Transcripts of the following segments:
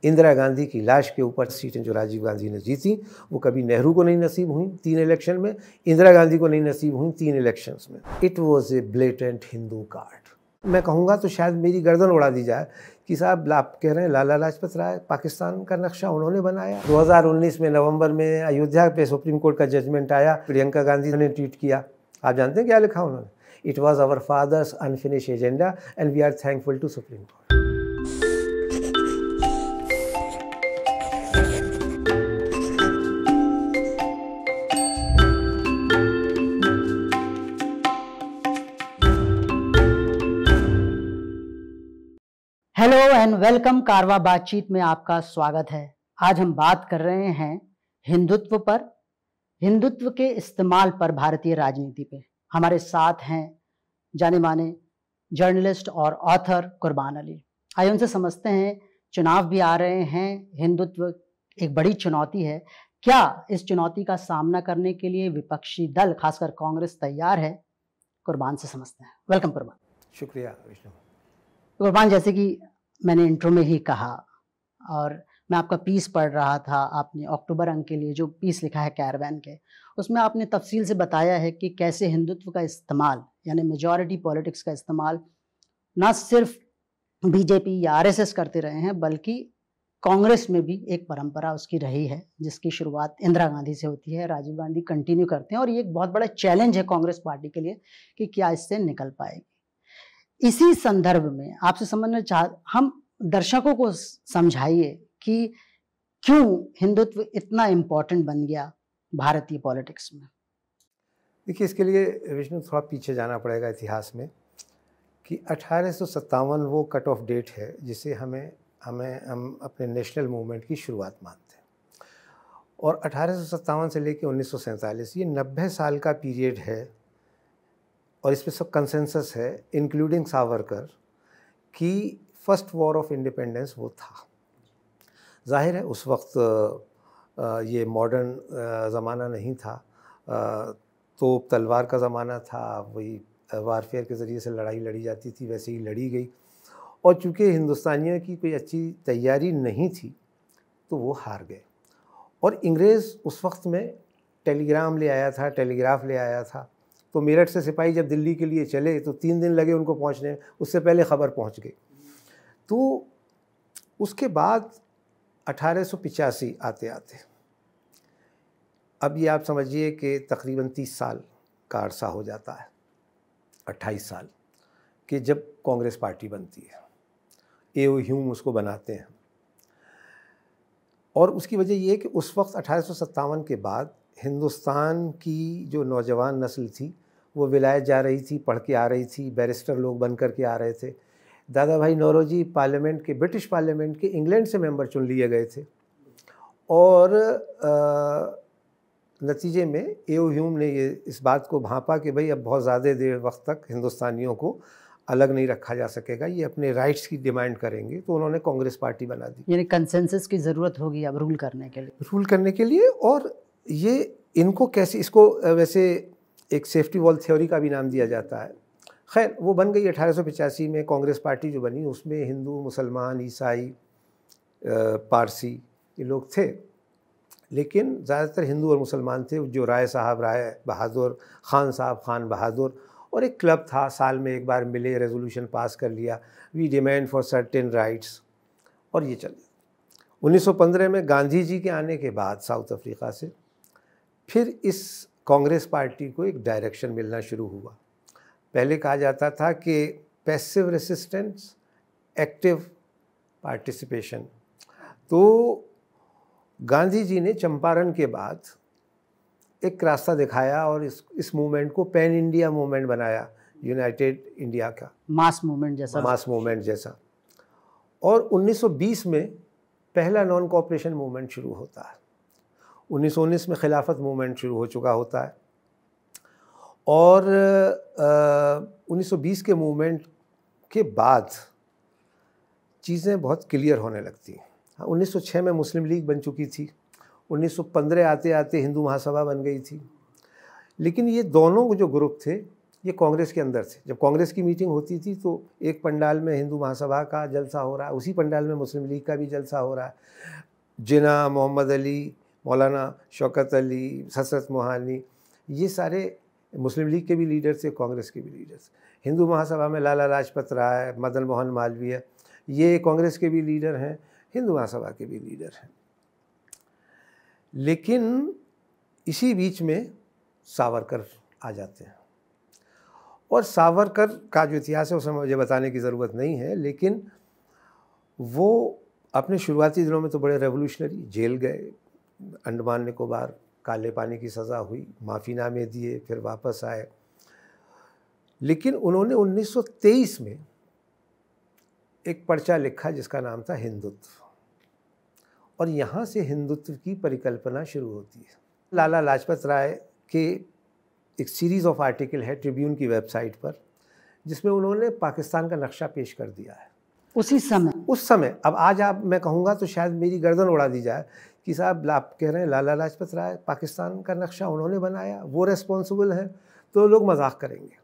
इंदिरा गांधी की लाश के ऊपर सीटें जो राजीव गांधी ने जीती वो कभी नेहरू को नहीं नसीब हुई 3 इलेक्शन में, इंदिरा गांधी को नहीं नसीब हुई 3 इलेक्शंस में। It was a blatant Hindu card. मैं कहूँगा तो शायद मेरी गर्दन उड़ा दी जाए कि साहब आप कह रहे हैं लाला लाजपत राय पाकिस्तान का नक्शा उन्होंने बनाया। 2019 में नवंबर में अयोध्या पे सुप्रीम कोर्ट का जजमेंट आया, प्रियंका गांधी ने ट्वीट किया, आप जानते हैं क्या लिखा उन्होंने? It was our father's unfinished agenda and we are thankful to Supreme Court. Hello and welcome. कारवा बातचीत में आपका स्वागत है। आज हम बात कर रहे हैं हिंदुत्व पर, हिंदुत्व के इस्तेमाल पर भारतीय राजनीति पे। हमारे साथ हैं जाने माने जर्नलिस्ट और ऑथर कुर्बान अली। आइए उनसे समझते हैं, चुनाव भी आ रहे हैं, हिंदुत्व एक बड़ी चुनौती है, क्या इस चुनौती का सामना करने के लिए विपक्षी दल खासकर कांग्रेस तैयार है? कुर्बान से समझते हैं। वेलकम कुर्बान। शुक्रिया विष्णु। कुर्बान, जैसे कि मैंने इंट्रो में ही कहा और मैं आपका पीस पढ़ रहा था, आपने अक्टूबर अंक के लिए जो पीस लिखा है कैरवैन के, उसमें आपने तफसील से बताया है कि कैसे हिंदुत्व का इस्तेमाल यानी मेजॉरिटी पॉलिटिक्स का इस्तेमाल ना सिर्फ बीजेपी या आरएसएस करते रहे हैं, बल्कि कांग्रेस में भी एक परंपरा उसकी रही है जिसकी शुरुआत इंदिरा गांधी से होती है, राजीव गांधी कंटिन्यू करते हैं और ये एक बहुत बड़ा चैलेंज है कांग्रेस पार्टी के लिए कि क्या इससे निकल पाएगी। इसी संदर्भ में आपसे समझना हम दर्शकों को समझाइए कि क्यों हिंदुत्व इतना इम्पोर्टेंट बन गया भारतीय पॉलिटिक्स में। देखिए, इसके लिए विष्णु थोड़ा पीछे जाना पड़ेगा इतिहास में कि 1857 वो कट ऑफ डेट है जिसे हम अपने नेशनल मूवमेंट की शुरुआत मानते हैं। और 1857 से लेकर 1947 ये 90 साल का पीरियड है और इसमें सब कंसेंसस है इंक्लूडिंग सावरकर कि फर्स्ट वॉर ऑफ इंडिपेंडेंस वो था। जाहिर है उस वक्त ये मॉडर्न ज़माना नहीं था, तो तलवार का ज़माना था, वही वारफेयर के ज़रिए से लड़ाई लड़ी जाती थी, वैसे ही लड़ी गई। और चूँकि हिंदुस्तानियों की कोई अच्छी तैयारी नहीं थी तो वो हार गए। और अंग्रेज़ उस वक्त में टेलीग्राम ले आया था, टेलीग्राफ ले आया था, तो मेरठ से सिपाही जब दिल्ली के लिए चले तो 3 दिन लगे उनको पहुंचने में, उससे पहले खबर पहुंच गई। तो उसके बाद 1885 आते आते अब ये आप समझिए कि तकरीबन 30 साल का अरसा हो जाता है, 28 साल कि जब कांग्रेस पार्टी बनती है, ए.ओ. ह्यूम उसको बनाते हैं। और उसकी वजह ये है कि उस वक्त 1857 के बाद हिंदुस्तान की जो नौजवान नस्ल थी वो विलायत जा रही थी, पढ़ के आ रही थी, बैरिस्टर लोग बन कर के आ रहे थे। दादा भाई नौरोजी पार्लियामेंट के, ब्रिटिश पार्लियामेंट के इंग्लैंड से मेंबर चुन लिए गए थे और नतीजे में ए.ओ. ह्यूम ने ये इस बात को भांपा कि भाई अब बहुत ज़्यादा देर वक्त तक हिंदुस्तानियों को अलग नहीं रखा जा सकेगा, ये अपने राइट्स की डिमांड करेंगे, तो उन्होंने कांग्रेस पार्टी बना दी। यानी कंसेंसस की ज़रूरत होगी अब रूल करने के लिए। और ये इनको कैसे, इसको वैसे एक सेफ्टी वॉल थ्योरी का भी नाम दिया जाता है। खैर वो बन गई 1885 में। कांग्रेस पार्टी जो बनी उसमें हिंदू, मुसलमान, ईसाई, पारसी ये लोग थे, लेकिन ज़्यादातर हिंदू और मुसलमान थे। जो राय साहब राय बहादुर, खान साहब खान बहादुर, और एक क्लब था, साल में एक बार मिले, रेजोल्यूशन पास कर लिया, we demand for certain rights, और ये चले। 1915 में गांधी जी के आने के बाद साउथ अफ्रीका से फिर इस कांग्रेस पार्टी को एक डायरेक्शन मिलना शुरू हुआ। पहले कहा जाता था कि पैसिव रेसिस्टेंस, एक्टिव पार्टिसिपेशन। तो गांधी जी ने चंपारण के बाद एक रास्ता दिखाया और इस मूवमेंट को पैन इंडिया मूवमेंट बनाया, यूनाइटेड इंडिया का मास मूवमेंट जैसा। और 1920 में पहला नॉन कोऑपरेशन मूवमेंट शुरू होता है। 1919 में खिलाफत मूवमेंट शुरू हो चुका होता है और 1920 के मूवमेंट के बाद चीज़ें बहुत क्लियर होने लगती हैं। 1906 में मुस्लिम लीग बन चुकी थी, 1915 आते आते हिंदू महासभा बन गई थी। लेकिन ये दोनों जो ग्रुप थे ये कांग्रेस के अंदर से, जब कांग्रेस की मीटिंग होती थी तो एक पंडाल में हिंदू महासभा का जलसा हो रहा है, उसी पंडाल में मुस्लिम लीग का भी जलसा हो रहा है। जिन्ना, मोहम्मद अली, मौलाना शौकत अली, हसरत मोहानी, ये सारे मुस्लिम लीग के भी लीडर्स थे, कांग्रेस के भी लीडर्स। हिंदू महासभा में लाला लाजपत राय, मदन मोहन मालवीय, ये कांग्रेस के भी लीडर हैं, हिंदू महासभा के भी लीडर हैं। लेकिन इसी बीच में सावरकर आ जाते हैं, और सावरकर का जो इतिहास है उसे मुझे बताने की ज़रूरत नहीं है, लेकिन वो अपने शुरुआती दिनों में तो बड़े रेवोल्यूशनरी, जेल गए, अंडमान निकोबार काले पानी की सज़ा हुई, माफ़ीनामे दिए, फिर वापस आए। लेकिन उन्होंने 1923 में एक पर्चा लिखा जिसका नाम था हिंदुत्व, और यहाँ से हिंदुत्व की परिकल्पना शुरू होती है। लाला लाजपत राय के एक सीरीज़ ऑफ आर्टिकल है ट्रिब्यून की वेबसाइट पर, जिसमें उन्होंने पाकिस्तान का नक्शा पेश कर दिया है उस समय। अब आज मैं कहूँगा तो शायद मेरी गर्दन उड़ा दी जाए कि साहब आप कह रहे हैं लाला लाजपत राय पाकिस्तान का नक्शा उन्होंने बनाया, वो रेस्पॉन्सिबल है, तो लोग मजाक करेंगे।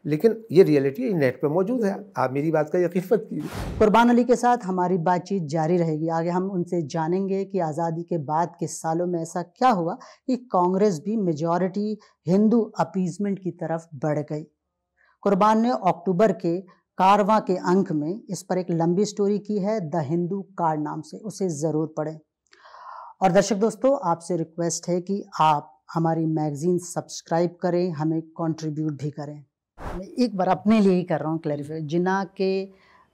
लेकिन ये रियलिटी नेट पे मौजूद है, आप मेरी बात का यकीन मत कीजिए। कुर्बान अली के साथ हमारी बातचीत जारी रहेगी। आगे हम उनसे जानेंगे कि आज़ादी के बाद के सालों में ऐसा क्या हुआ कि कांग्रेस भी मेजॉरिटी हिंदू अपीजमेंट की तरफ बढ़ गई। कुर्बान ने अक्टूबर के कारवां के अंक में इस पर एक लंबी स्टोरी की है, द हिंदू कार्ड नाम से, उसे ज़रूर पढ़ें। और दर्शक दोस्तों, आपसे रिक्वेस्ट है कि आप हमारी मैगजीन सब्सक्राइब करें, हमें कंट्रीब्यूट भी करें। मैं एक बार अपने लिए ही कर रहा हूँ क्लैरिफाई, जिन्ना के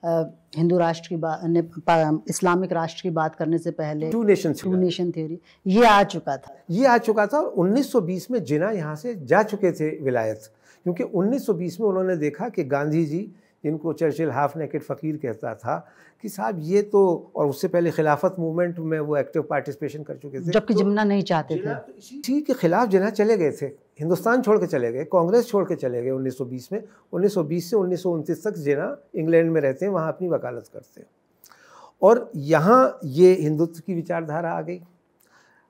हिंदू राष्ट्र की बात, इस्लामिक राष्ट्र की बात करने से पहले टू नेशन थ्योरी ये आ चुका था। और 1920 में जिन्ना यहाँ से जा चुके थे विलायत, क्योंकि 1920 में उन्होंने देखा कि गांधी जी, जिनको चर्चिल हाफ नेकेड फ़कीर कहता था, कि साहब ये तो, और उससे पहले खिलाफत मूवमेंट में वो एक्टिव पार्टिसिपेशन कर चुके थे, जबकि जिन्ना नहीं चाहते थे। इसी के खिलाफ जिन्ना चले गए थे, हिंदुस्तान छोड़ के चले गए, कांग्रेस छोड़ के चले गए 1920 में। 1920 से 1929 तक जिन्ना इंग्लैंड में रहते हैं, वहाँ अपनी वकालत करते हैं। और यहाँ ये हिंदुत्व की विचारधारा आ गई।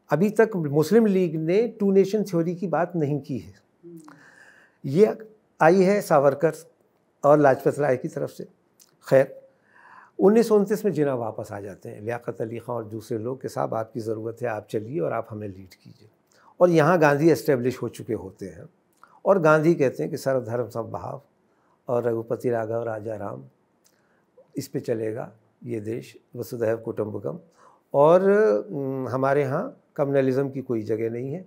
अभी तक मुस्लिम लीग ने टू नेशन थ्योरी की बात नहीं की है, ये आई है सावरकर और लाजपत राय की तरफ से। खैर 1929 में जिन्ना वापस आ जाते हैं, लियाकत अली खां और दूसरे लोग के साथ आपकी ज़रूरत है, आप चलिए और आप हमें लीड कीजिए। और यहाँ गांधी एस्टेब्लिश हो चुके होते हैं, और गांधी कहते हैं कि सर्वधर्म समभाव और रघुपति राघव राजा राम, इस पे चलेगा ये देश, वसुधैव कुटुंबकम, और हमारे यहाँ कम्युनलिज्म की कोई जगह नहीं है।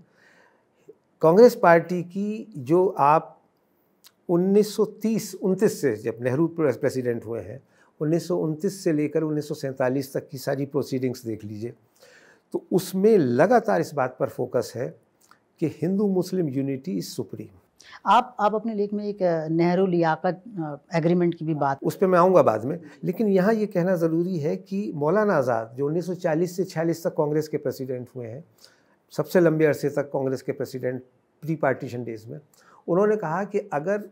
कांग्रेस पार्टी की जो आप 1930-29 से, जब नेहरू प्रेसिडेंट हुए हैं, 1929 से लेकर 1947 तक की सारी प्रोसीडिंग्स देख लीजिए, तो उसमें लगातार इस बात पर फोकस है कि Hindu Muslim unity is supreme. आप अपने लेख में एक नेहरू लियाकत एग्रीमेंट की भी बात, उस पर मैं आऊँगा बाद में, लेकिन यहाँ ये कहना ज़रूरी है कि मौलाना आज़ाद जो 1940 से 46 तक कांग्रेस के प्रेसिडेंट हुए हैं, सबसे लंबे अरसे तक कांग्रेस के प्रेसिडेंट प्री पार्टीशन डेज में, उन्होंने कहा कि अगर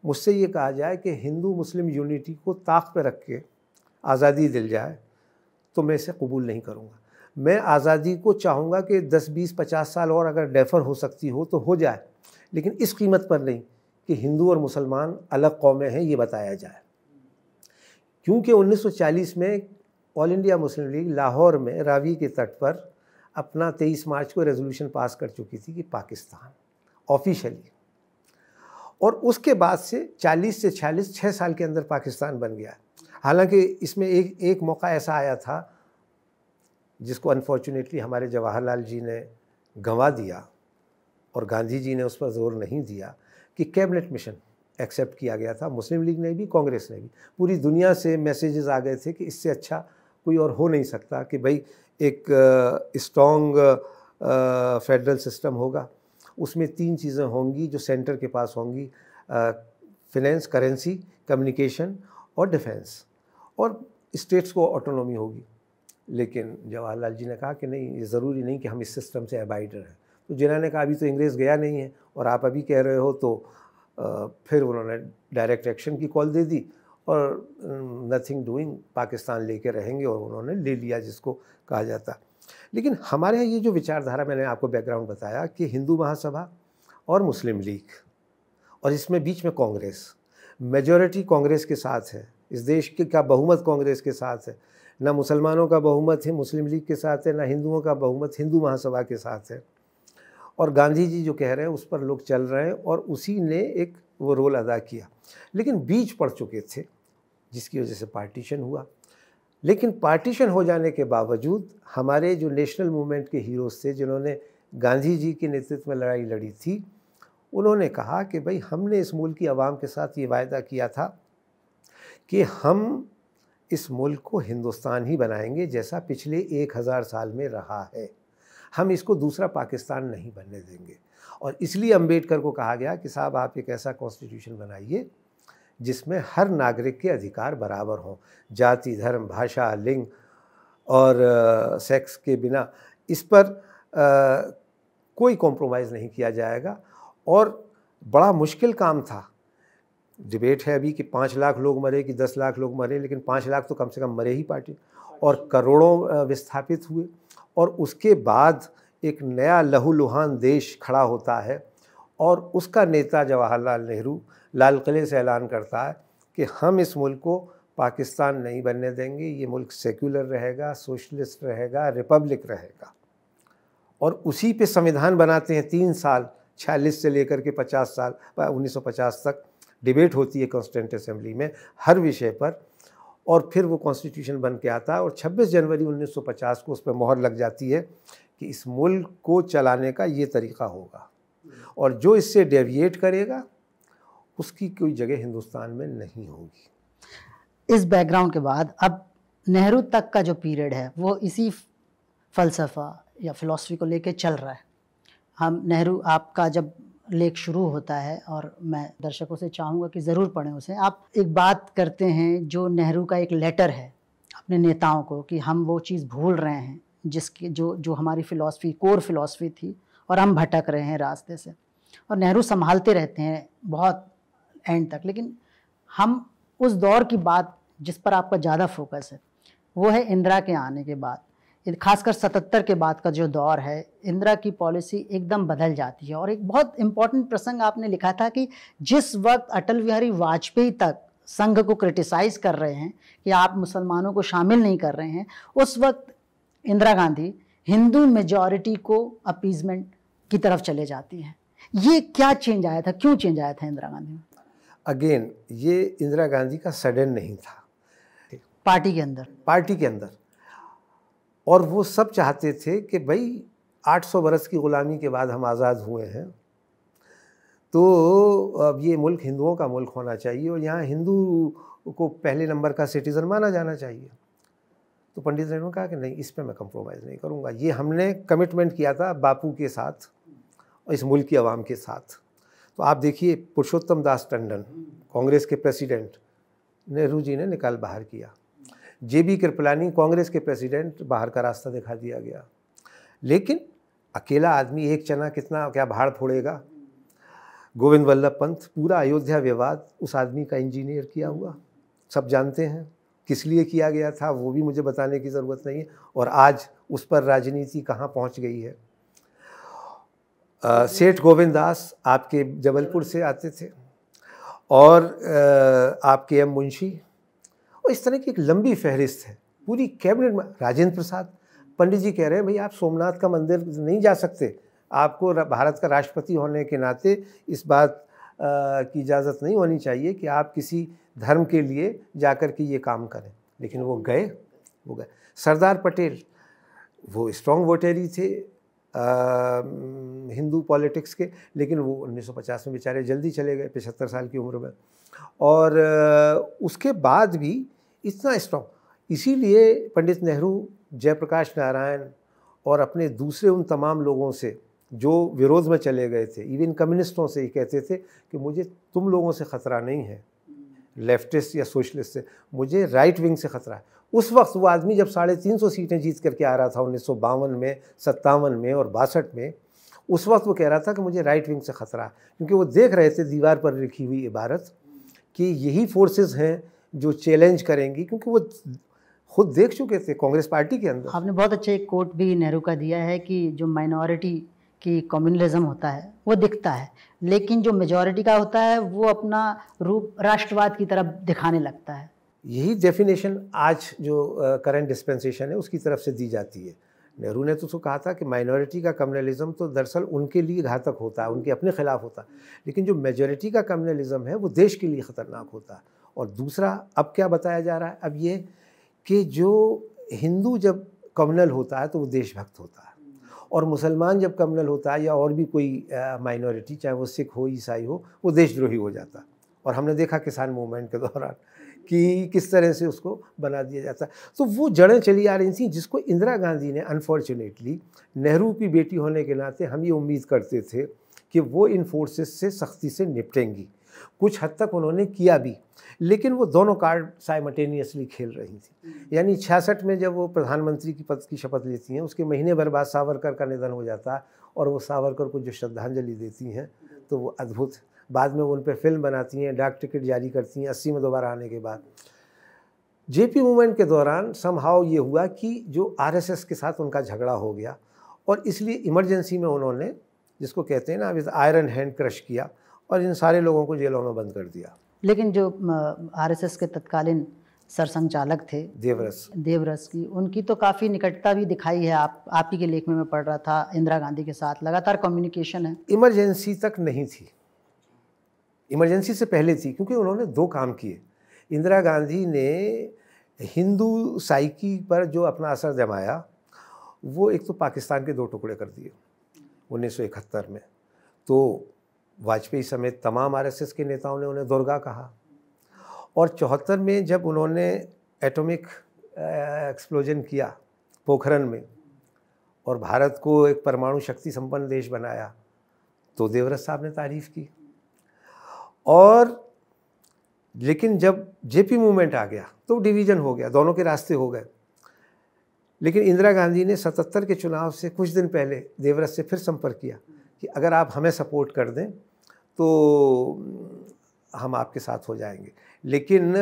मुझसे ये कहा जाए कि हिंदू मुस्लिम यूनिटी को ताक पे रख के आज़ादी दिल जाए, तो मैं इसे कबूल नहीं करूँगा। मैं आज़ादी को चाहूँगा कि 10, 20, 50 साल और अगर डेफर हो सकती हो तो हो जाए, लेकिन इस कीमत पर नहीं कि हिंदू और मुसलमान अलग कौमें हैं ये बताया जाए। क्योंकि 1940 में all India Muslim league Lahore में रावी के तट पर अपना 23 मार्च को रेजोल्यूशन पास कर चुकी थी कि पाकिस्तान ऑफिशियली, और उसके बाद से 40 से 46 6 साल के अंदर पाकिस्तान बन गया। हालांकि इसमें एक मौका ऐसा आया था जिसको अनफॉर्चुनेटली हमारे जवाहरलाल जी ने गंवा दिया, और गांधी जी ने उस पर जोर नहीं दिया, कि कैबिनेट मिशन एक्सेप्ट किया गया था। मुस्लिम लीग ने भी, कांग्रेस ने भी, पूरी दुनिया से मैसेजेस आ गए थे कि इससे अच्छा कोई और हो नहीं सकता, कि भाई एक स्ट्रॉन्ग फेडरल सिस्टम होगा, उसमें 3 चीज़ें होंगी जो सेंटर के पास होंगी, फिनेंस, करेंसी, कम्युनिकेशन और डिफेंस, और स्टेट्स को ऑटोनॉमी होगी। लेकिन जवाहरलाल जी ने कहा कि नहीं, ये ज़रूरी नहीं कि हम इस सिस्टम से अबाइडर हैं। तो जिन्होंने कहा अभी तो अंग्रेज़ गया नहीं है और आप अभी कह रहे हो, तो फिर उन्होंने डायरेक्ट एक्शन की कॉल दे दी, और नथिंग डूइंग, पाकिस्तान लेके रहेंगे, और उन्होंने ले लिया जिसको कहा जाता। लेकिन हमारे यहाँ ये जो विचारधारा मैंने आपको बैकग्राउंड बताया कि हिंदू महासभा और मुस्लिम लीग और इसमें बीच में कांग्रेस, मेजॉरिटी कांग्रेस के साथ है, इस देश के का बहुमत कांग्रेस के साथ है, ना मुसलमानों का बहुमत है मुस्लिम लीग के साथ है, ना हिंदुओं का बहुमत हिंदू महासभा के साथ है। और गांधी जी जो कह रहे हैं उस पर लोग चल रहे हैं और उसी ने एक वो रोल अदा किया। लेकिन बीच पड़ चुके थे जिसकी वजह से पार्टीशन हुआ। लेकिन पार्टीशन हो जाने के बावजूद हमारे जो नेशनल मूवमेंट के हीरोज़ थे जिन्होंने गांधी जी के नेतृत्व में लड़ाई लड़ी थी, उन्होंने कहा कि भाई हमने इस मुल्क की आवाम के साथ ये वायदा किया था कि हम इस मुल्क को हिंदुस्तान ही बनाएंगे जैसा पिछले 1000 साल में रहा है, हम इसको दूसरा पाकिस्तान नहीं बनने देंगे। और इसलिए अंबेडकर को कहा गया कि साहब आप एक ऐसा कॉन्स्टिट्यूशन बनाइए जिसमें हर नागरिक के अधिकार बराबर हों, जाति, धर्म, भाषा, लिंग और सेक्स के बिना इस पर कोई कॉम्प्रोमाइज़ नहीं किया जाएगा। और बड़ा मुश्किल काम था। डिबेट है अभी कि 5 लाख लोग मरे कि 10 लाख लोग मरे, लेकिन 5 लाख तो कम से कम मरे ही पार्टी, और करोड़ों विस्थापित हुए। और उसके बाद एक नया लहूलुहान देश खड़ा होता है और उसका नेता जवाहरलाल नेहरू लाल किले से ऐलान करता है कि हम इस मुल्क को पाकिस्तान नहीं बनने देंगे, ये मुल्क सेक्युलर रहेगा, सोशलिस्ट रहेगा, रिपब्लिक रहेगा। और उसी पे संविधान बनाते हैं 3 साल, 46 से लेकर के 50 साल 1950 तक डिबेट होती है कॉन्स्टिट्यूंट असेंबली में हर विषय पर, और फिर वो कॉन्स्टिट्यूशन बन के आता है। और 26 जनवरी 1950 को उस पर मोहर लग जाती है कि इस मुल्क को चलाने का ये तरीका होगा, और जो इससे डेविएट करेगा उसकी कोई जगह हिंदुस्तान में नहीं होगी। इस बैकग्राउंड के बाद अब नेहरू तक का जो पीरियड है वो इसी फ़लसफ़ा या फ़िलॉसफी को लेके चल रहा है। हम नेहरू आपका जब लेख शुरू होता है, और मैं दर्शकों से चाहूँगा कि ज़रूर पढ़ें उसे, आप एक बात करते हैं जो नेहरू का एक लेटर है अपने नेताओं को कि हम वो चीज़ भूल रहे हैं जिसकी जो हमारी फ़िलॉसफी, कोर फ़िलॉसफी थी, और हम भटक रहे हैं रास्ते से। और नेहरू संभालते रहते हैं बहुत एंड तक। लेकिन हम उस दौर की बात जिस पर आपका ज़्यादा फोकस है वो है इंदिरा के आने के बाद, खासकर 77 के बाद का जो दौर है। इंदिरा की पॉलिसी एकदम बदल जाती है। और एक बहुत इम्पॉर्टेंट प्रसंग आपने लिखा था कि जिस वक्त अटल बिहारी वाजपेयी तक संघ को क्रिटिसाइज कर रहे हैं कि आप मुसलमानों को शामिल नहीं कर रहे हैं, उस वक्त इंदिरा गांधी हिंदू मेजॉरिटी को अपीजमेंट की तरफ चले जाती हैं। ये क्या चेंज आया था, क्यों चेंज आया था इंदिरा गांधी में? अगेन ये इंदिरा गांधी का सडन नहीं था, पार्टी के अंदर। और वो सब चाहते थे कि भाई 800 बरस की ग़ुलामी के बाद हम आज़ाद हुए हैं, तो अब ये मुल्क हिंदुओं का मुल्क होना चाहिए और यहाँ हिंदू को पहले नंबर का सिटीज़न माना जाना चाहिए। तो पंडित नेहरू ने कहा कि नहीं, इस पे मैं कंप्रोमाइज़ नहीं करूँगा। ये हमने कमिटमेंट किया था बापू के साथ और इस मुल्क की आवाम के साथ। तो आप देखिए पुरुषोत्तम दास टंडन कांग्रेस के प्रेसिडेंट नेहरू जी ने निकाल बाहर किया, JB कृपलानी कांग्रेस के प्रेसिडेंट, बाहर का रास्ता दिखा दिया गया। लेकिन अकेला आदमी एक चना कितना क्या भाड़ फोड़ेगा। गोविंद वल्लभ पंत, पूरा अयोध्या विवाद उस आदमी का इंजीनियर किया हुआ, सब जानते हैं किस लिए किया गया था, वो भी मुझे बताने की ज़रूरत नहीं है। और आज उस पर राजनीति कहाँ पहुँच गई है। सेठ गोविंद दास आपके जबलपुर से आते थे, और आपके M मुंशी, और इस तरह की एक लंबी फहरिस्त है पूरी कैबिनेट में। राजेंद्र प्रसाद, पंडित जी कह रहे हैं भाई आप सोमनाथ का मंदिर नहीं जा सकते, आपको भारत का राष्ट्रपति होने के नाते इस बात की इजाज़त नहीं होनी चाहिए कि आप किसी धर्म के लिए जाकर के ये काम करें। लेकिन वो गए। सरदार पटेल, वो स्ट्रॉन्ग वोटर ही थे हिंदू पॉलिटिक्स के, लेकिन वो 1950 में बेचारे जल्दी चले गए 75 साल की उम्र में। और उसके बाद भी इतना स्ट्रॉन्ग, इसीलिए पंडित नेहरू, जयप्रकाश नारायण और अपने दूसरे उन तमाम लोगों से जो विरोध में चले गए थे, इवन कम्युनिस्टों से ही कहते थे कि मुझे तुम लोगों से ख़तरा नहीं है, लेफ्टिस्ट या सोशलिस्ट से, मुझे राइट विंग से ख़तरा है। उस वक्त वो आदमी जब 350 सीटें जीत करके आ रहा था 1952 में, 57 में और 62 में, उस वक्त वो कह रहा था कि मुझे राइट विंग से ख़तरा है, क्योंकि वो देख रहे थे दीवार पर लिखी हुई इबारत कि यही फोर्सेस हैं जो चैलेंज करेंगी, क्योंकि वो खुद देख चुके थे कांग्रेस पार्टी के अंदर। आपने बहुत अच्छा एक कोट भी नेहरू का दिया है कि जो माइनॉरिटी कि कम्युनलिज्म होता है वो दिखता है, लेकिन जो मेजॉरिटी का होता है वो अपना रूप राष्ट्रवाद की तरफ दिखाने लगता है। यही डेफिनेशन आज जो करंट डिस्पेंसेशन है उसकी तरफ से दी जाती है। नेहरू ने तो उसको कहा था कि माइनॉरिटी का कम्युनलिज्म तो दरअसल उनके लिए घातक होता है, उनके अपने खिलाफ होता है, लेकिन जो मेजॉरिटी का कम्युनलिज्म है वो देश के लिए ख़तरनाक होता है। और दूसरा अब क्या बताया जा रहा है, अब ये कि जो हिंदू जब कम्युनल होता है तो वो देशभक्त होता है, और मुसलमान जब कम्युनल होता है या और भी कोई माइनॉरिटी, चाहे वो सिख हो ईसाई हो, वो देशद्रोही हो जाता है। और हमने देखा किसान मूवमेंट के दौरान कि किस तरह से उसको बना दिया जाता है। तो वो जड़ें चली आ रही थी जिसको इंदिरा गांधी ने, अनफॉर्चुनेटली नेहरू की बेटी होने के नाते हम ये उम्मीद करते थे कि वो इन फोर्सेस से सख्ती से निपटेंगी। कुछ हद तक उन्होंने किया भी, लेकिन वो दोनों कार्ड साइमल्टेनियसली खेल रही थी। यानी 66 में जब वो प्रधानमंत्री की पद की शपथ लेती हैं, उसके महीने भर बाद सावरकर का निधन हो जाता है, और वो सावरकर को जो श्रद्धांजलि देती हैं तो वो अद्भुत। बाद में वो उन पर फिल्म बनाती हैं, डाक टिकट जारी करती हैं 80 में दोबारा आने के बाद। जेपी मूवमेंट के दौरान समहाउ ये हुआ कि जो आरएसएस के साथ उनका झगड़ा हो गया, और इसलिए इमरजेंसी में उन्होंने, जिसको कहते हैं ना, विद आयरन हैंड क्रश किया और इन सारे लोगों को जेलों में बंद कर दिया। लेकिन जो आरएसएस के तत्कालीन सरसंघचालक थे देवरस की, उनकी तो काफ़ी निकटता भी दिखाई है। आप ही के लेख में मैं पढ़ रहा था, इंदिरा गांधी के साथ लगातार कम्युनिकेशन है। इमरजेंसी तक नहीं थी, इमरजेंसी से पहले थी, क्योंकि उन्होंने दो काम किए। इंदिरा गांधी ने हिंदू साइकी पर जो अपना असर जमाया, वो एक तो पाकिस्तान के दो टुकड़े कर दिए 1971 में। तो वाजपेयी समेत तमाम आरएसएस के नेताओं ने उन्हें दुर्गा कहा, और 74 में जब उन्होंने एटॉमिक एक्सप्लोजन किया पोखरण में और भारत को एक परमाणु शक्ति संपन्न देश बनाया, तो देवरस साहब ने तारीफ़ की। और लेकिन जब जेपी मूवमेंट आ गया तो डिवीज़न हो गया, दोनों के रास्ते हो गए। लेकिन इंदिरा गांधी ने 77 के चुनाव से कुछ दिन पहले देवरस से फिर संपर्क किया कि अगर आप हमें सपोर्ट कर दें तो हम आपके साथ हो जाएंगे। लेकिन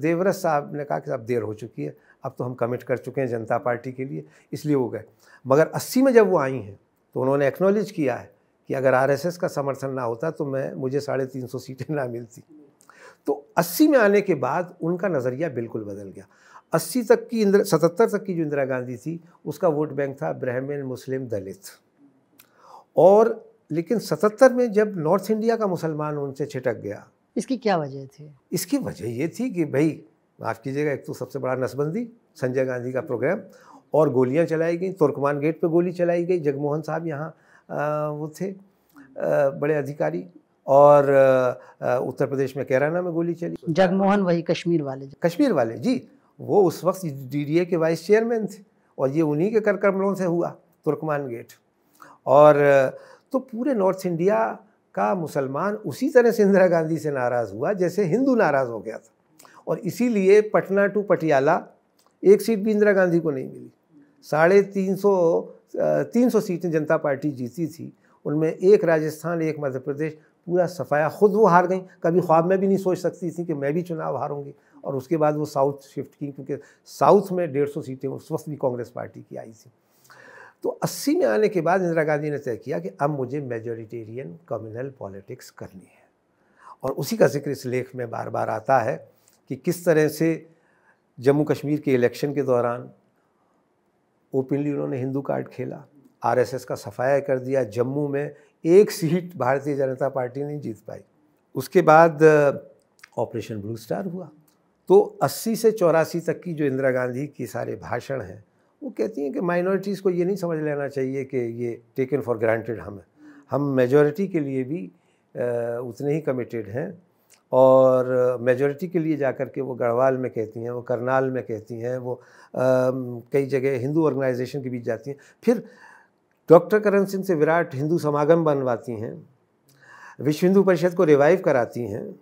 देवरस साहब ने कहा कि अब देर हो चुकी है, अब तो हम कमिट कर चुके हैं जनता पार्टी के लिए, इसलिए वो गए। मगर 80 में जब वो आई हैं तो उन्होंने एक्नॉलेज किया है कि अगर आरएसएस का समर्थन ना होता तो मुझे 350 सीटें ना मिलती। तो 80 में आने के बाद उनका नज़रिया बिल्कुल बदल गया। 77 तक की जो इंदिरा गांधी थी, उसका वोट बैंक था ब्राह्मण, मुस्लिम, दलित। और लेकिन 77 में जब नॉर्थ इंडिया का मुसलमान उनसे छिटक गया, इसकी क्या वजह थी? इसकी वजह ये थी कि भाई माफ़ कीजिएगा, एक तो सबसे बड़ा नसबंदी, संजय गांधी का प्रोग्राम, और गोलियां चलाई गई। तुर्कमान गेट पे गोली चलाई गई। जगमोहन साहब यहाँ वो थे बड़े अधिकारी, और उत्तर प्रदेश में कैराना में गोली चली। जगमोहन वही कश्मीर वाले जी, वो उस वक्त डीडीए के वाइस चेयरमैन थे, और ये उन्हीं के कर कमलों से हुआ तुर्कमान गेट। और तो पूरे नॉर्थ इंडिया का मुसलमान उसी तरह से इंदिरा गांधी से नाराज़ हुआ जैसे हिंदू नाराज़ हो गया था, और इसीलिए पटना टू पटियाला एक सीट भी इंदिरा गांधी को नहीं मिली। 350 सीटें जनता पार्टी जीती थी, उनमें एक राजस्थान, एक मध्य प्रदेश, पूरा सफाया। खुद वो हार गई, कभी ख्वाब में भी नहीं सोच सकती थी कि मैं भी चुनाव हारूंगी। और उसके बाद वो साउथ शिफ्ट की, क्योंकि साउथ में 150 सीटें उस वक्त भी कांग्रेस पार्टी की आई थी। तो 80 में आने के बाद इंदिरा गांधी ने तय किया कि अब मुझे मेजॉरिटेरियन कम्युनल पॉलिटिक्स करनी है। और उसी का जिक्र इस लेख में बार बार आता है कि किस तरह से जम्मू कश्मीर के इलेक्शन के दौरान ओपनली उन्होंने हिंदू कार्ड खेला, आरएसएस का सफाया कर दिया। जम्मू में एक सीट भारतीय जनता पार्टी नहीं जीत पाई। उसके बाद ऑपरेशन ब्लू स्टार हुआ। तो 80 से 84 तक की जो इंदिरा गांधी की सारे भाषण हैं, वो कहती हैं कि माइनॉरिटीज़ को ये नहीं समझ लेना चाहिए कि ये टेकन फॉर ग्रांटेड हम मेजॉरिटी के लिए भी उतने ही कमिटेड हैं। और मेजॉरिटी के लिए जाकर के वो गढ़वाल में कहती हैं, वो करनाल में कहती हैं, वो कई जगह हिंदू ऑर्गेनाइजेशन के बीच जाती हैं। फिर डॉक्टर करण सिंह से विराट हिंदू समागम बनवाती हैं, विश्व हिंदू परिषद को रिवाइव कराती हैं।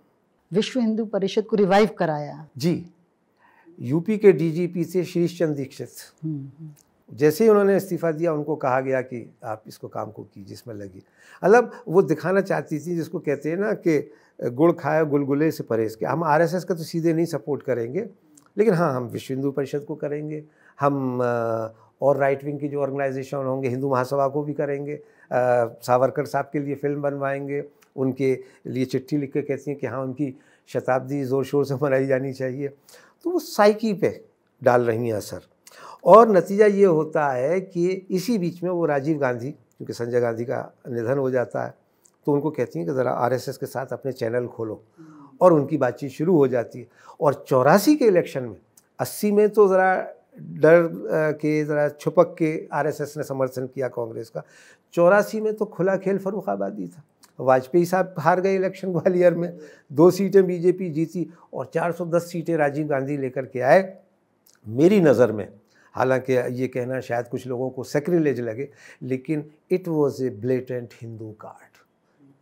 विश्व हिंदू परिषद को रिवाइव कराया जी। यूपी के डीजीपी थे शीश चंद्र दीक्षित। जैसे ही उन्होंने इस्तीफा दिया, उनको कहा गया कि आप इसको काम को कीजिए, इसमें लगी। मतलब वो दिखाना चाहती थी, जिसको कहते हैं ना कि गुड़ खाया गुलगुले से परहेज के। हम आरएसएस का तो सीधे नहीं सपोर्ट करेंगे, लेकिन हाँ, हम विश्व हिंदू परिषद को करेंगे, हम और राइट विंग की जो ऑर्गेनाइजेशन होंगे, हिंदू महासभा को भी करेंगे, सावरकर साहब के लिए फ़िल्म बनवाएंगे, उनके लिए चिट्ठी लिख के कहती हैं कि हाँ उनकी शताब्दी ज़ोर शोर से मनाई जानी चाहिए। तो वो साइकी पे डाल रही हैं असर, और नतीजा ये होता है कि इसी बीच में वो राजीव गांधी, क्योंकि संजय गांधी का निधन हो जाता है, तो उनको कहती हैं कि ज़रा आरएसएस के साथ अपने चैनल खोलो, और उनकी बातचीत शुरू हो जाती है। और 84 के इलेक्शन में, 80 में तो ज़रा डर के, ज़रा छुपक के आरएसएस ने समर्थन किया कांग्रेस का, 84 में तो खुला खेल फर्रुखाबादी था। वाजपेयी साहब हार गए इलेक्शन ग्वालियर में, 2 सीटें बीजेपी जीती और 410 सीटें राजीव गांधी लेकर के आए। मेरी नज़र में, हालांकि ये कहना शायद कुछ लोगों को सैक्रिलेज लगे, लेकिन it was a blatant Hindu card.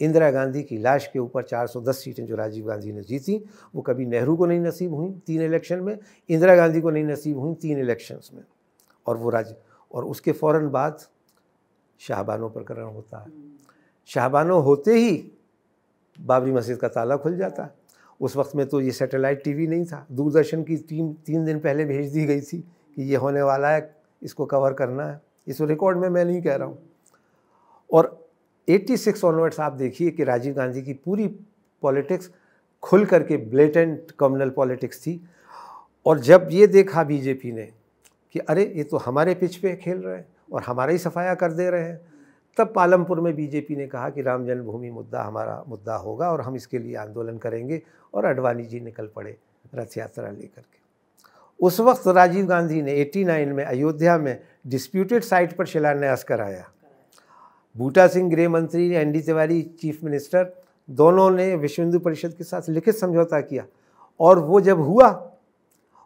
Indira Gandhi की लाश के ऊपर 410 सीटें जो राजीव गांधी ने जीती, वो कभी नेहरू को नहीं नसीब हुई 3 इलेक्शन में, इंदिरा गांधी को नहीं नसीब हुई 3 इलेक्शंस में, और वो और उसके फ़ौरन बाद शाहबानो प्रकरण होता है। शाहबानो होते ही बाबरी मस्जिद का ताला खुल जाता है। उस वक्त में तो ये सैटेलाइट टीवी नहीं था, दूरदर्शन की टीम 3 दिन पहले भेज दी गई थी कि ये होने वाला है, इसको कवर करना है। इस रिकॉर्ड में मैं नहीं कह रहा हूँ। और 86 ऑनवर्ड्स आप देखिए कि राजीव गांधी की पूरी पॉलिटिक्स खुल करके ब्लेटेंट कम्युनल पॉलिटिक्स थी। और जब ये देखा बीजेपी ने कि अरे ये तो हमारे पिच पे खेल रहे हैं और हमारा ही सफाया कर दे रहे हैं, तब पालमपुर में बीजेपी ने कहा कि राम जन्मभूमि मुद्दा हमारा मुद्दा होगा और हम इसके लिए आंदोलन करेंगे, और अडवाणी जी निकल पड़े रथ यात्रा लेकर के। उस वक्त राजीव गांधी ने 89 में अयोध्या में डिस्प्यूटेड साइट पर शिलान्यास कराया। बूटा सिंह गृह मंत्री, एनडी तिवारी चीफ मिनिस्टर, दोनों ने विश्व हिंदू परिषद के साथ लिखित समझौता किया, और वो जब हुआ,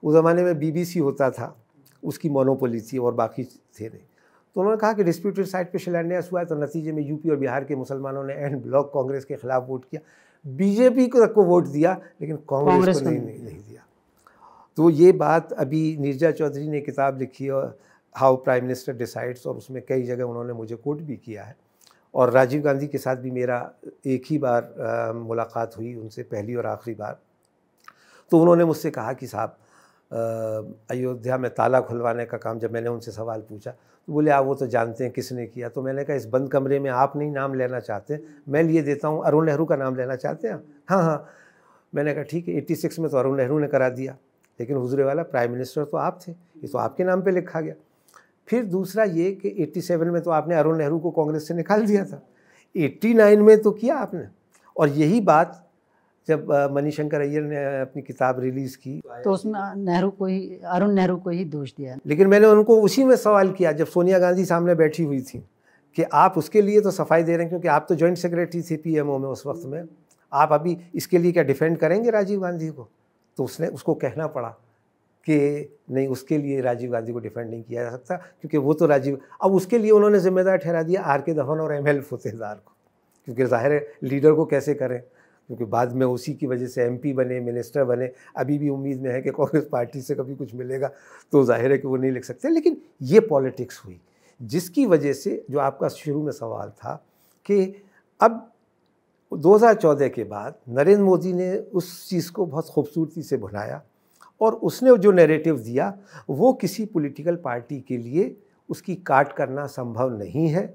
उस ज़माने में बीबीसी होता था, उसकी मोनोपोली थी और बाकी थे नहीं, तो उन्होंने कहा कि डिस्प्यूटेड साइट पे शिलान्यास हुआ है, तो नतीजे में यूपी और बिहार के मुसलमानों ने एंड ब्लॉक कांग्रेस के खिलाफ वोट किया। बीजेपी को वोट दिया, लेकिन कांग्रेस को नहीं दिया। तो ये बात अभी नीरजा चौधरी ने किताब लिखी है, हाउ प्राइम मिनिस्टर डिसाइड्स, और उसमें कई जगह उन्होंने मुझे कोट भी किया है। और राजीव गांधी के साथ भी मेरा एक ही बार मुलाकात हुई उनसे, पहली और आखिरी बार। तो उन्होंने मुझसे कहा कि साहब अयोध्या में ताला खुलवाने का काम, जब मैंने उनसे सवाल पूछा तो बोले आप वो तो जानते हैं किसने किया। तो मैंने कहा इस बंद कमरे में आप नहीं नाम लेना चाहते, मैं लिए देता हूँ, अरुण नेहरू का नाम लेना चाहते हैं? हाँ। मैंने कहा ठीक है, 86 में तो अरुण नेहरू ने करा दिया, लेकिन हुजूर वाला प्राइम मिनिस्टर तो आप थे, ये तो आपके नाम पे लिखा गया। फिर दूसरा ये कि 87 में तो आपने अरुण नेहरू को कांग्रेस से निकाल दिया था, 89 में तो किया आपने। और यही बात जब मणिशंकर अय्यर ने अपनी किताब रिलीज़ की तो उसमें अरुण नेहरू को ही दोष दिया। लेकिन मैंने उनको उसी में सवाल किया जब सोनिया गांधी सामने बैठी हुई थी कि आप उसके लिए तो सफाई दे रहे हैं, क्योंकि आप तो जॉइंट सेक्रेटरी थे पीएमओ में उस वक्त में, आप अभी इसके लिए क्या डिफेंड करेंगे राजीव गांधी को? तो उसको कहना पड़ा कि नहीं, उसके लिए राजीव गांधी को डिफेंड नहीं किया जा सकता, क्योंकि वो तो अब उसके लिए उन्होंने जिम्मेदार ठहरा दिया आर.के. दफन और एम.एल. फतेहदार को, क्योंकि जाहिर है लीडर को कैसे करें, क्योंकि बाद में उसी की वजह से एमपी बने, मिनिस्टर बने। अभी भी उम्मीद में है कि कांग्रेस पार्टी से कभी कुछ मिलेगा, तो जाहिर है कि वो नहीं लिख सकते। लेकिन ये पॉलिटिक्स हुई, जिसकी वजह से जो आपका शुरू में सवाल था कि अब 2014 के बाद नरेंद्र मोदी ने उस चीज़ को बहुत खूबसूरती से भुनाया, और उसने जो नैरेटिव दिया वो किसी पॉलिटिकल पार्टी के लिए उसकी काट करना संभव नहीं है,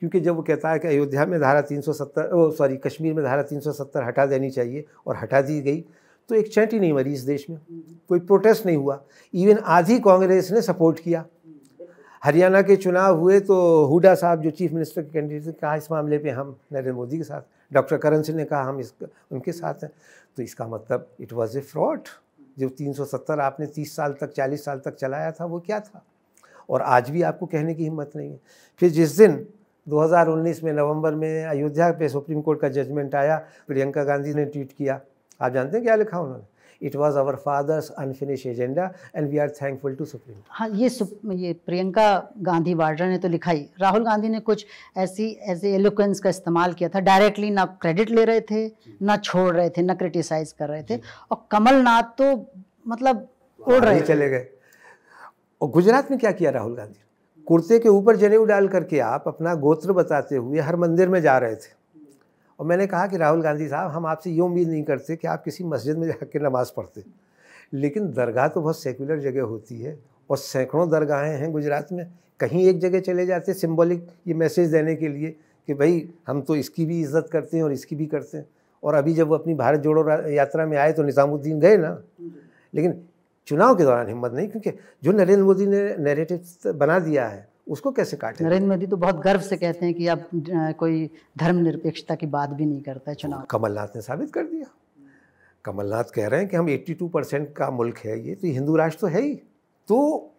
क्योंकि जब वो कहता है कि अयोध्या में धारा 370 कश्मीर में धारा 370 हटा देनी चाहिए और हटा दी गई, तो एक चैंटी नहीं मरी इस देश में, कोई प्रोटेस्ट नहीं हुआ, इवन आधी कांग्रेस ने सपोर्ट किया। हरियाणा के चुनाव हुए तो हुड्डा साहब जो चीफ मिनिस्टर के कैंडिडेट, कहा इस मामले पे हम नरेंद्र मोदी के साथ, डॉक्टर करण सिंह ने कहा हम उनके साथ हैं। तो इसका मतलब इट वाज ए फ्रॉड। जो 370 आपने 30 साल तक 40 साल तक चलाया था वो क्या था, और आज भी आपको कहने की हिम्मत नहीं है। फिर जिस दिन 2019 में नवंबर में अयोध्या पे सुप्रीम कोर्ट का जजमेंट आया, प्रियंका गांधी ने ट्वीट किया, आप जानते हैं क्या लिखा उन्होंने? It was our father's unfinished agenda and we are thankful to Supreme. हाँ, ये प्रियंका गांधी वाड्रा ने तो लिखा ही। राहुल गांधी ने कुछ ऐसे एलोक्वेंस का इस्तेमाल किया था, डायरेक्टली ना क्रेडिट ले रहे थे, ना छोड़ रहे थे, ना क्रिटिसाइज कर रहे थे, और कमलनाथ तो मतलब उड़ रहे चले गए। और गुजरात में क्या किया राहुल गांधी? कुर्ते के ऊपर जनेऊ डाल करके आप अपना गोत्र बताते हुए हर मंदिर में जा रहे थे, और मैंने कहा कि राहुल गांधी साहब, हम आपसे ये उम्मीद नहीं करते कि आप किसी मस्जिद में जाकर नमाज़ पढ़ते, लेकिन दरगाह तो बहुत सेकुलर जगह होती है, और सैकड़ों दरगाहें हैं गुजरात में, कहीं एक जगह चले जाते सिंबॉलिक ये मैसेज देने के लिए कि भाई हम तो इसकी भी इज्जत करते हैं और इसकी भी करते हैं। और अभी जब वो अपनी भारत जोड़ो यात्रा में आए तो निज़ामुद्दीन गए ना, लेकिन चुनाव के दौरान हिम्मत नहीं, क्योंकि जो नरेंद्र मोदी ने नैरेटिव बना दिया है उसको कैसे काटे। नरेंद्र मोदी तो बहुत गर्व से कहते हैं कि अब कोई धर्मनिरपेक्षता की बात भी नहीं करता है चुनाव। कमलनाथ ने साबित कर दिया। कमलनाथ कह रहे हैं कि हम 82% का मुल्क है, ये तो हिंदू राष्ट्र तो है ही। तो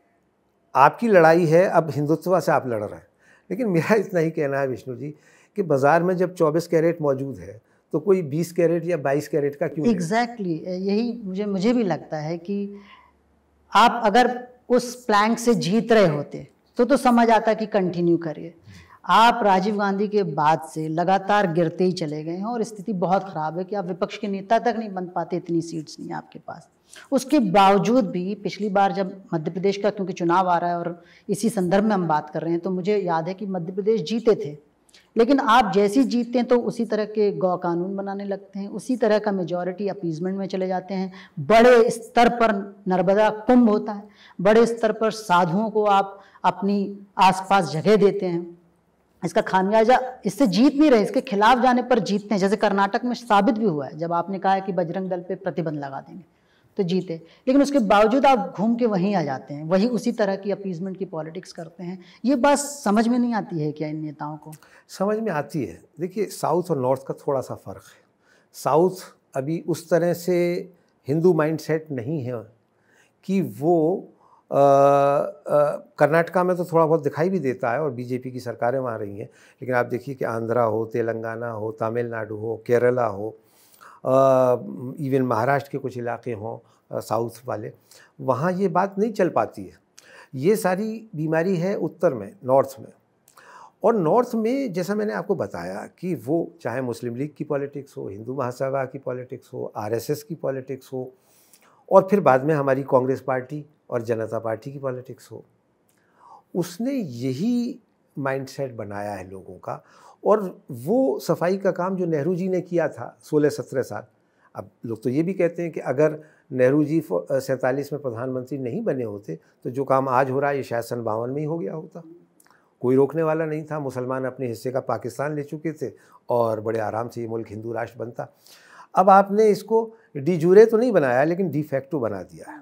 आपकी लड़ाई है, अब हिंदुत्व से आप लड़ रहे हैं। लेकिन मेरा इतना ही कहना है विष्णु जी कि बाज़ार में जब 24 कैरेट मौजूद है तो कोई 20 कैरेट या 22 कैरेट का क्यों? एग्जैक्टली यही मुझे भी लगता है कि आप अगर उस प्लैंक से जीत रहे होते तो समझ आता कि कंटिन्यू करिए। आप राजीव गांधी के बाद से लगातार गिरते ही चले गए हैं और स्थिति बहुत ख़राब है कि आप विपक्ष के नेता तक नहीं बन पाते, इतनी सीट्स नहीं है आपके पास। उसके बावजूद भी पिछली बार जब मध्य प्रदेश का क्योंकि चुनाव आ रहा है और इसी संदर्भ में हम बात कर रहे हैं, तो मुझे याद है कि मध्य प्रदेश जीते थे, लेकिन आप जैसे जीतते हैं तो उसी तरह के गौ कानून बनाने लगते हैं, उसी तरह का मेजॉरिटी अपीजमेंट में चले जाते हैं। बड़े स्तर पर नर्मदा कुंभ होता है, बड़े स्तर पर साधुओं को आप अपनी आसपास जगह देते हैं। इसका खामियाजा इससे जीत नहीं रहे, इसके खिलाफ जाने पर जीतते हैं। जैसे कर्नाटक में साबित भी हुआ है, जब आपने कहा है कि बजरंग दल पे प्रतिबंध लगा देंगे तो जीते, लेकिन उसके बावजूद आप घूम के वहीं आ जाते हैं, वही उसी तरह की अपीजमेंट की पॉलिटिक्स करते हैं। ये बात समझ में नहीं आती है क्या इन नेताओं को? समझ में आती है। देखिए, साउथ और नॉर्थ का थोड़ा सा फ़र्क है। साउथ अभी उस तरह से हिंदू माइंडसेट नहीं है कि वो कर्नाटका में तो थोड़ा बहुत दिखाई भी देता है और बीजेपी की सरकारें वहाँ रही हैं, लेकिन आप देखिए कि आंध्रा हो, तेलंगाना हो, तमिलनाडु हो, केरला हो, इवन महाराष्ट्र के कुछ इलाके हों साउथ वाले, वहाँ ये बात नहीं चल पाती है। ये सारी बीमारी है उत्तर में, नॉर्थ में। और नॉर्थ में जैसा मैंने आपको बताया कि वो चाहे मुस्लिम लीग की पॉलिटिक्स हो, हिंदू महासभा की पॉलिटिक्स हो, आरएसएस की पॉलिटिक्स हो, और फिर बाद में हमारी कांग्रेस पार्टी और जनता पार्टी की पॉलिटिक्स हो, उसने यही माइंडसेट बनाया है लोगों का। और वो सफाई का काम जो नेहरू जी ने किया था 16-17 साल, अब लोग तो ये भी कहते हैं कि अगर नेहरू जी 47 में प्रधानमंत्री नहीं बने होते तो जो काम आज हो रहा है ये शायद सन 52 में ही हो गया होता। कोई रोकने वाला नहीं था, मुसलमान अपने हिस्से का पाकिस्तान ले चुके थे और बड़े आराम से ये मुल्क हिंदू राष्ट्र बनता। अब आपने इसको डी जूरे तो नहीं बनाया, लेकिन डी फैक्टो बना दिया है।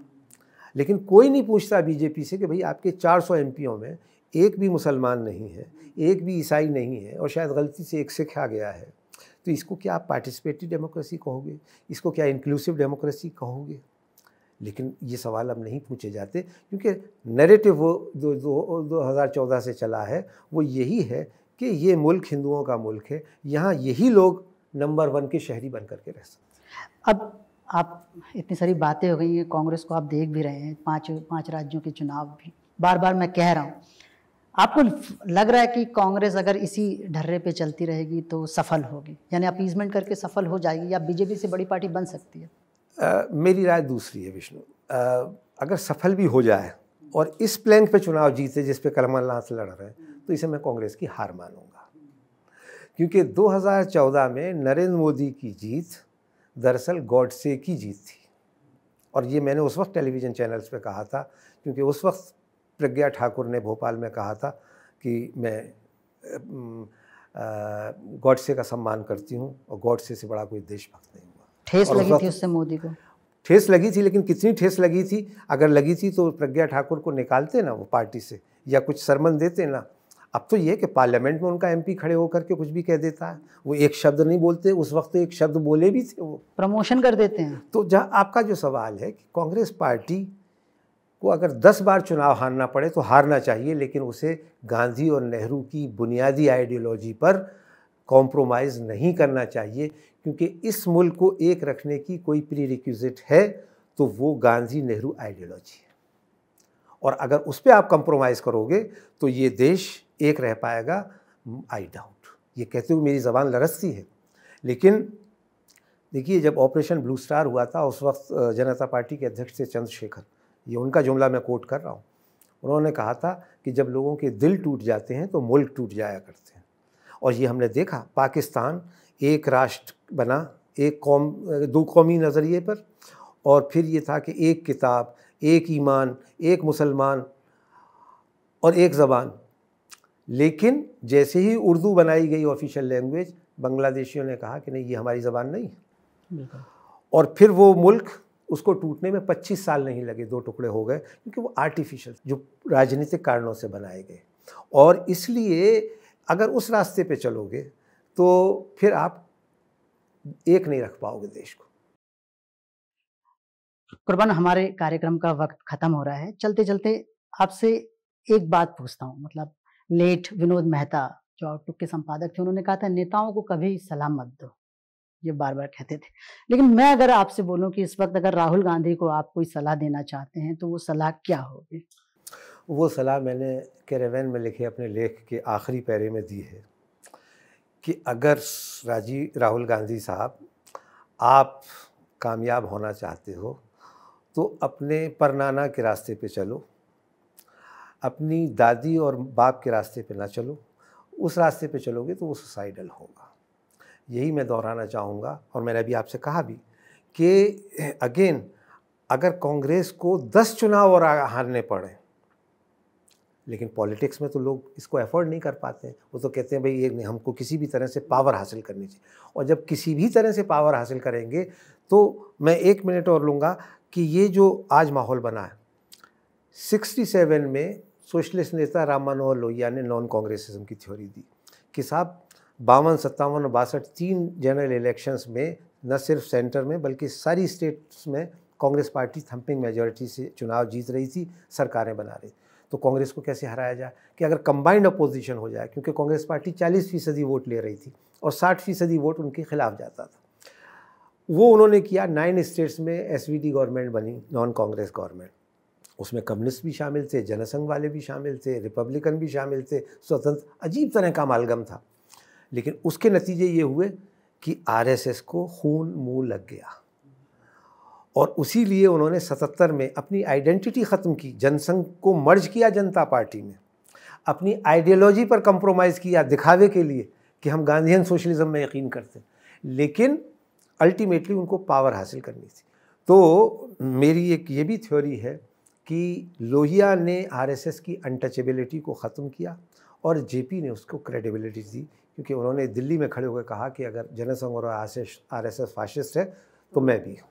लेकिन कोई नहीं पूछता बीजेपी से कि भाई आपके 400 एमपीओं में एक भी मुसलमान नहीं है, एक भी ईसाई नहीं है, और शायद गलती से एक सिख आ गया है, तो इसको क्या आप पार्टिसिपेटरी डेमोक्रेसी कहोगे? इसको क्या इंक्लूसिव डेमोक्रेसी कहोगे? लेकिन ये सवाल अब नहीं पूछे जाते, क्योंकि नैरेटिव वो 2014 से चला है, वो यही है कि ये मुल्क हिंदुओं का मुल्क है, यहाँ यही लोग नंबर 1 के शहरी बन करके रह सकते। अब आप इतनी सारी बातें हो गई हैं, कांग्रेस को आप देख भी रहे हैं, पांच राज्यों के चुनाव भी बार बार मैं कह रहा हूँ, आपको लग रहा है कि कांग्रेस अगर इसी ढर्रे पे चलती रहेगी तो सफल होगी, यानी अपीजमेंट करके सफल हो जाएगी, या बीजेपी से बड़ी पार्टी बन सकती है? मेरी राय दूसरी है विष्णु। अगर सफल भी हो जाए और इस प्लैंक पे चुनाव जीते जिस पे कमलनाथ लड़ रहे हैं, तो इसे मैं कांग्रेस की हार मानूंगा। क्योंकि 2014 में नरेंद्र मोदी की जीत दरअसल गॉडसे की जीत थी, और ये मैंने उस वक्त टेलीविज़न चैनल्स पे कहा था, क्योंकि उस वक्त प्रज्ञा ठाकुर ने भोपाल में कहा था कि मैं गॉडसे का सम्मान करती हूँ और गॉडसे से बड़ा कोई देशभक्त नहीं हुआ। ठेस लगी थी उससे मोदी को? ठेस लगी थी, लेकिन कितनी ठेस लगी थी? अगर लगी थी तो प्रज्ञा ठाकुर को निकालते ना वो पार्टी से, या कुछ सरमन देते ना। अब तो ये कि पार्लियामेंट में उनका एमपी खड़े होकर के कुछ भी कह देता है, वो एक शब्द नहीं बोलते। उस वक्त एक शब्द बोले भी थे, वो प्रमोशन कर देते हैं। तो जहाँ आपका जो सवाल है कि कांग्रेस पार्टी को अगर 10 बार चुनाव हारना पड़े तो हारना चाहिए, लेकिन उसे गांधी और नेहरू की बुनियादी आइडियोलॉजी पर कॉम्प्रोमाइज़ नहीं करना चाहिए, क्योंकि इस मुल्क को एक रखने की कोई प्रीरिक्विजिट है तो वो गांधी नेहरू आइडियोलॉजी है। और अगर उस पर आप कंप्रोमाइज़ करोगे तो ये देश एक रह पाएगा, आई डाउट। ये कहते हुए मेरी ज़बान लरसती है, लेकिन देखिए जब ऑपरेशन ब्लू स्टार हुआ था उस वक्त जनता पार्टी के अध्यक्ष थे चंद्रशेखर, ये उनका जुमला मैं कोट कर रहा हूँ। उन्होंने कहा था कि जब लोगों के दिल टूट जाते हैं तो मुल्क टूट जाया करते हैं, और ये हमने देखा। पाकिस्तान एक राष्ट्र बना, एक कौम, दो कौमी नज़रिए पर, और फिर ये था कि एक किताब, एक ईमान, एक मुसलमान, और एक ज़बान। लेकिन जैसे ही उर्दू बनाई गई ऑफिशियल लैंग्वेज, बांग्लादेशियों ने कहा कि नहीं, ये हमारी ज़बान नहीं है। और फिर वो मुल्क, उसको टूटने में 25 साल नहीं लगे, 2 टुकड़े हो गए, क्योंकि वो आर्टिफिशियल, जो राजनीतिक कारणों से बनाए गए। और इसलिए अगर उस रास्ते पे चलोगे तो फिर आप एक नहीं रख पाओगे देश को। कुर्बान, हमारे कार्यक्रम का वक्त खत्म हो रहा है। चलते चलते आपसे एक बात पूछता हूँ, मतलब लेट विनोद मेहता जो आउटलुक के संपादक थे, उन्होंने कहा था नेताओं को कभी सलाह मत दो, ये बार बार कहते थे। लेकिन मैं अगर आपसे बोलूं कि इस वक्त अगर राहुल गांधी को आप कोई सलाह देना चाहते हैं तो वो सलाह क्या होगी? वो सलाह मैंने कैरेवन में लिखे अपने लेख के आखिरी पैरे में दी है कि अगर राहुल गांधी साहब, आप कामयाब होना चाहते हो तो अपने परनाना के रास्ते पे चलो, अपनी दादी और बाप के रास्ते पे ना चलो। उस रास्ते पे चलोगे तो वो सुसाइडल होगा। यही मैं दोहराना चाहूँगा। और मैंने अभी आपसे कहा भी कि अगेन, अगर कांग्रेस को 10 चुनाव और हारने पड़े, लेकिन पॉलिटिक्स में तो लोग इसको अफोर्ड नहीं कर पाते हैं। वो तो कहते हैं भाई ये हमको किसी भी तरह से पावर हासिल करनी चाहिए। और जब किसी भी तरह से पावर हासिल करेंगे तो मैं 1 मिनट और लूँगा कि ये जो आज माहौल बना है, 67 में सोशलिस्ट नेता राम मनोहर लोहिया ने नॉन कांग्रेसिज्म की थ्योरी दी कि साहब 52, 57 और 62 3 जनरल इलेक्शंस में न सिर्फ सेंटर में बल्कि सारी स्टेट्स में कांग्रेस पार्टी थम्पिंग मेजॉरिटी से चुनाव जीत रही थी, सरकारें बना रही। तो कांग्रेस को कैसे हराया जाए कि अगर कंबाइंड अपोजिशन हो जाए, क्योंकि कांग्रेस पार्टी 40% वोट ले रही थी और 60% वोट उनके खिलाफ जाता था। वो उन्होंने किया। 9 स्टेट्स में एसवीडी गवर्नमेंट बनी, नॉन कांग्रेस गवर्नमेंट। उसमें कम्युनिस्ट भी शामिल थे, जनसंघ वाले भी शामिल थे, रिपब्लिकन भी शामिल थे, स्वतंत्र, अजीब तरह का अमालगम था। लेकिन उसके नतीजे ये हुए कि आरएसएस को खून मुंह लग गया और उसी लिए उन्होंने 77 में अपनी आइडेंटिटी ख़त्म की, जनसंघ को मर्ज किया जनता पार्टी में, अपनी आइडियोलॉजी पर कंप्रोमाइज़ किया दिखावे के लिए कि हम गांधीयन सोशलिज्म में यकीन करते हैं। लेकिन अल्टीमेटली उनको पावर हासिल करनी थी। तो मेरी एक ये भी थ्योरी है कि लोहिया ने आरएसएस की अनटचेबिलिटी को ख़त्म किया और जेपी ने उसको क्रेडिबिलिटी दी, क्योंकि उन्होंने दिल्ली में खड़े होकर कहा कि अगर जनसंघ और आरएसएस फाशिस्ट है तो मैं भी हूँ।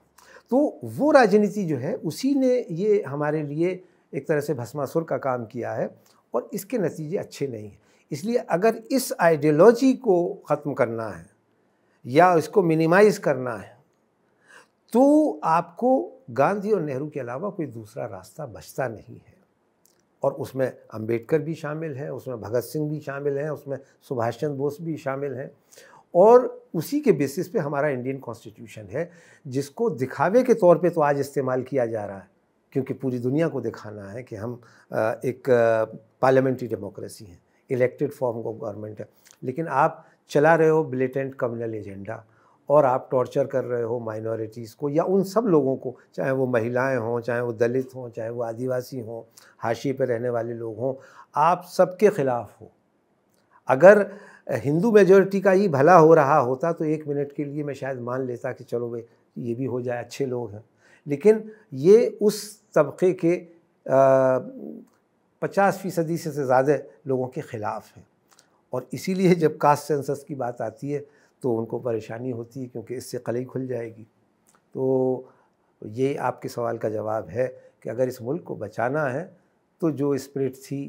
तो वो राजनीति जो है, उसी ने ये हमारे लिए एक तरह से भस्मासुर का काम किया है और इसके नतीजे अच्छे नहीं हैं। इसलिए अगर इस आइडियोलॉजी को ख़त्म करना है या इसको मिनिमाइज़ करना है तो आपको गांधी और नेहरू के अलावा कोई दूसरा रास्ता बचता नहीं है। और उसमें अंबेडकर भी शामिल हैं, उसमें भगत सिंह भी शामिल हैं, उसमें सुभाष चंद्र बोस भी शामिल हैं। और उसी के बेसिस पे हमारा इंडियन कॉन्स्टिट्यूशन है, जिसको दिखावे के तौर पे तो आज इस्तेमाल किया जा रहा है, क्योंकि पूरी दुनिया को दिखाना है कि हम एक पार्लियामेंट्री डेमोक्रेसी हैं, इलेक्टेड फॉर्म ऑफ गवर्नमेंट है। लेकिन आप चला रहे हो ब्लेटेंट कम्युनल एजेंडा और आप टॉर्चर कर रहे हो माइनॉरिटीज़ को या उन सब लोगों को, चाहे वो महिलाएं हों, चाहे वो दलित हों, चाहे वो आदिवासी हों, हाशिए पर रहने वाले लोग हों, आप सबके ख़िलाफ़ हो। अगर हिंदू मेजॉरिटी का ही भला हो रहा होता तो 1 मिनट के लिए मैं शायद मान लेता कि चलो भाई ये भी हो जाए, अच्छे लोग हैं। लेकिन ये उस तबके के 50% से ज़्यादा लोगों के ख़िलाफ़ हैं। और इसीलिए जब कास्ट सेंसस की बात आती है तो उनको परेशानी होती है, क्योंकि इससे कलई खुल जाएगी। तो ये आपके सवाल का जवाब है कि अगर इस मुल्क को बचाना है तो जो स्पिरिट थी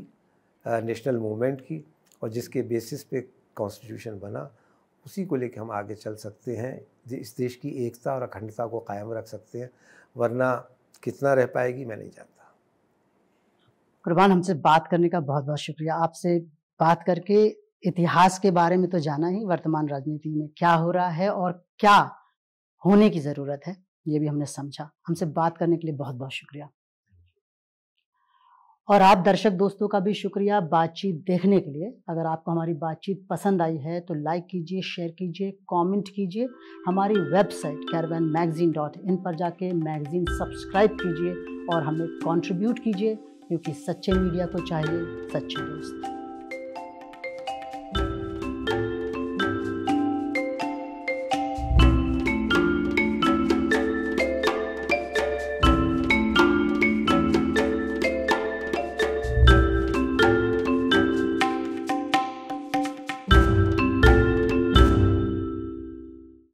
नेशनल मूवमेंट की और जिसके बेसिस पे कॉन्स्टिट्यूशन बना, उसी को लेकर हम आगे चल सकते हैं, इस देश की एकता और अखंडता को कायम रख सकते हैं। वरना कितना रह पाएगी मैं नहीं जानता। कुर्बान, हमसे बात करने का बहुत बहुत शुक्रिया। आपसे बात करके इतिहास के बारे में तो जाना ही, वर्तमान राजनीति में क्या हो रहा है और क्या होने की ज़रूरत है ये भी हमने समझा। हमसे बात करने के लिए बहुत बहुत शुक्रिया। और आप दर्शक दोस्तों का भी शुक्रिया बातचीत देखने के लिए। अगर आपको हमारी बातचीत पसंद आई है तो लाइक कीजिए, शेयर कीजिए, कमेंट कीजिए। हमारी वेबसाइट caravanmagazine.in पर जाके मैगज़ीन सब्सक्राइब कीजिए और हमें कंट्रीब्यूट कीजिए, क्योंकि सच्चे मीडिया को चाहिए सच्चे दोस्त।